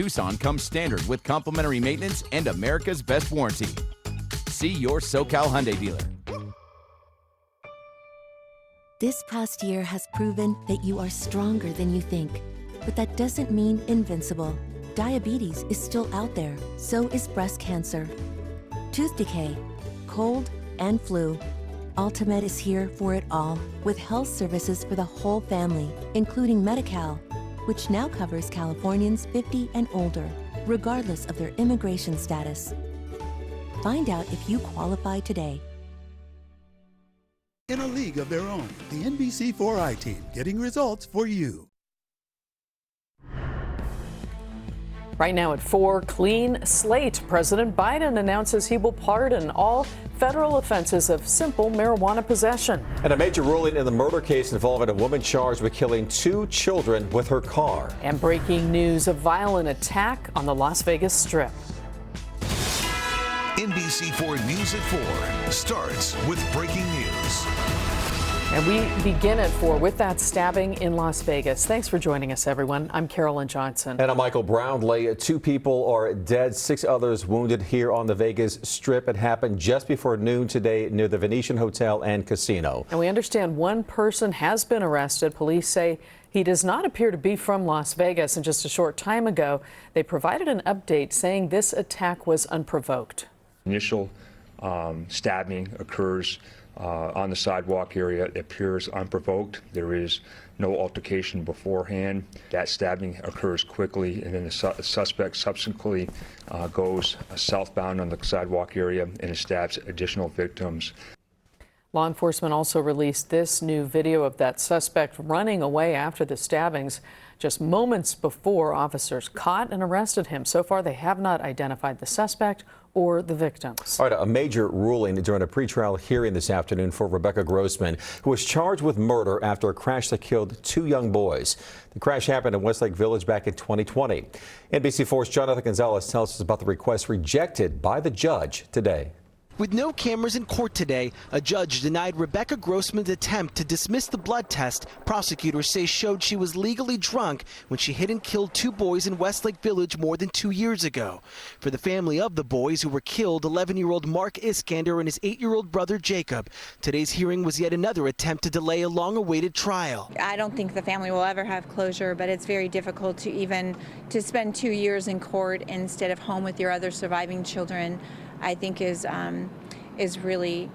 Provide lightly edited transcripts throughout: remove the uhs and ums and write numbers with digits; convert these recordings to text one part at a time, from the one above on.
Tucson comes standard with complimentary maintenance and America's best warranty. See your SoCal Hyundai dealer. This past year has proven that you are stronger than you think, but that doesn't mean invincible. Diabetes is still out there, so is breast cancer, tooth decay, cold, and flu. Ultimate is here for it all, with health services for the whole family, including Medi-Cal, which now covers Californians 50 and older, regardless of their immigration status. Find out if you qualify today. In a league of their own, the NBC4 I-Team, getting results for you. Right now at 4, clean slate. President Biden announces he will pardon all federal offenses of simple marijuana possession. And a major ruling in the murder case involving a woman charged with killing 2 children with her car. And breaking news, a violent attack on the Las Vegas Strip. NBC4 News at 4 starts with breaking news. And we begin at 4 with that stabbing in Las Vegas. Thanks for joining us, everyone. I'm Carolyn Johnson. And I'm Michael Brownlee. 2 people are dead, 6 others wounded here on the Vegas Strip. It happened just before noon today near the Venetian Hotel and Casino. And we understand one person has been arrested. Police say he does not appear to be from Las Vegas. And just a short time ago, they provided an update saying this attack was unprovoked. Initial stabbing occurs on the sidewalk area. It appears unprovoked. There is no altercation beforehand. That stabbing occurs quickly, and then the suspect subsequently goes southbound on the sidewalk area and stabs additional victims. Law enforcement also released this new video of that suspect running away after the stabbings just moments before officers caught and arrested him. So far, they have not identified the suspect or the victims. All right, a major ruling during a pretrial hearing this afternoon for Rebecca Grossman, who was charged with murder after a crash that killed 2 young boys. The crash happened in Westlake Village back in 2020. NBC4's Jonathan Gonzalez tells us about the request rejected by the judge today. With no cameras in court today, a judge denied Rebecca Grossman's attempt to dismiss the blood test prosecutors say showed she was legally drunk when she hit and killed 2 boys in Westlake Village more than 2 years ago. For the family of the boys who were killed, 11-year-old Mark Iskander and his 8-year-old brother Jacob, today's hearing was yet another attempt to delay a long-awaited trial. I don't think the family will ever have closure, but it's very difficult to spend 2 years in court instead of home with your other surviving children. I think is really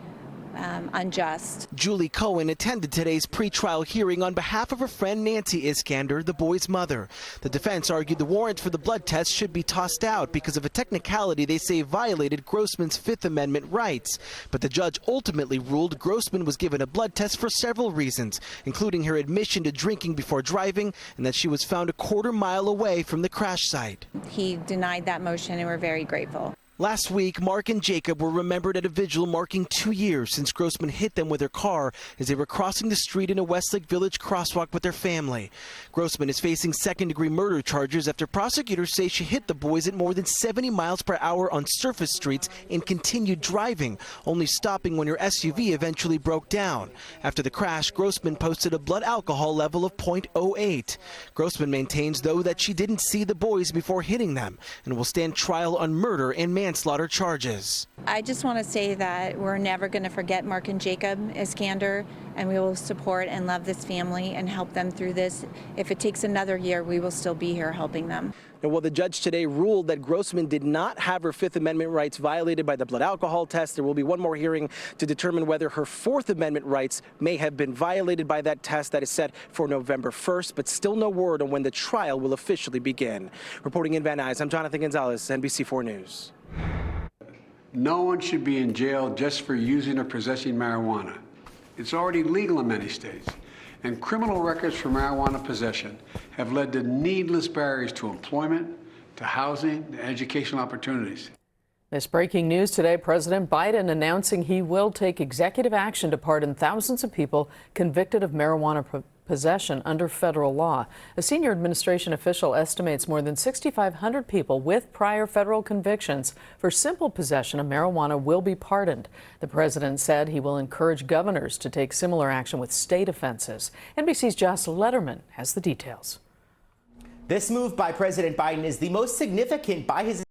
unjust. Julie Cohen attended today's pretrial hearing on behalf of her friend Nancy Iskander, the boy's mother. The defense argued the warrant for the blood test should be tossed out because of a technicality they say violated Grossman's Fifth Amendment rights. But the judge ultimately ruled Grossman was given a blood test for several reasons, including her admission to drinking before driving and that she was found a quarter mile away from the crash site. He denied that motion, and we're very grateful. Last week, Mark and Jacob were remembered at a vigil marking 2 years since Grossman hit them with her car as they were crossing the street in a Westlake Village crosswalk with their family. Grossman is facing second-degree murder charges after prosecutors say she hit the boys at more than 70 miles per hour on surface streets and continued driving, only stopping when her SUV eventually broke down. After the crash, Grossman posted a blood alcohol level of .08. Grossman maintains, though, that she didn't see the boys before hitting them and will stand trial on murder and manslaughter charges. I just want to say that we're never going to forget Mark and Jacob Iskander, and we will support and love this family and help them through this. If it takes another year, we will still be here helping them. Now, well, the judge today ruled that Grossman did not have her Fifth Amendment rights violated by the blood alcohol test. There will be one more hearing to determine whether her Fourth Amendment rights may have been violated by that test. That is set for November 1st, but still no word on when the trial will officially begin. Reporting in Van Nuys, I'm Jonathan Gonzalez, NBC4 News. No one should be in jail just for using or possessing marijuana. It's already legal in many states, and criminal records for marijuana possession have led to needless barriers to employment, to housing, and educational opportunities. This breaking news today, President Biden announcing he will take executive action to pardon thousands of people convicted of marijuana possession under federal law. A senior administration official estimates more than 6,500 people with prior federal convictions for simple possession of marijuana will be pardoned. The president said he will encourage governors to take similar action with state offenses. NBC's Joss Letterman has the details. This move by President Biden is the most significant by his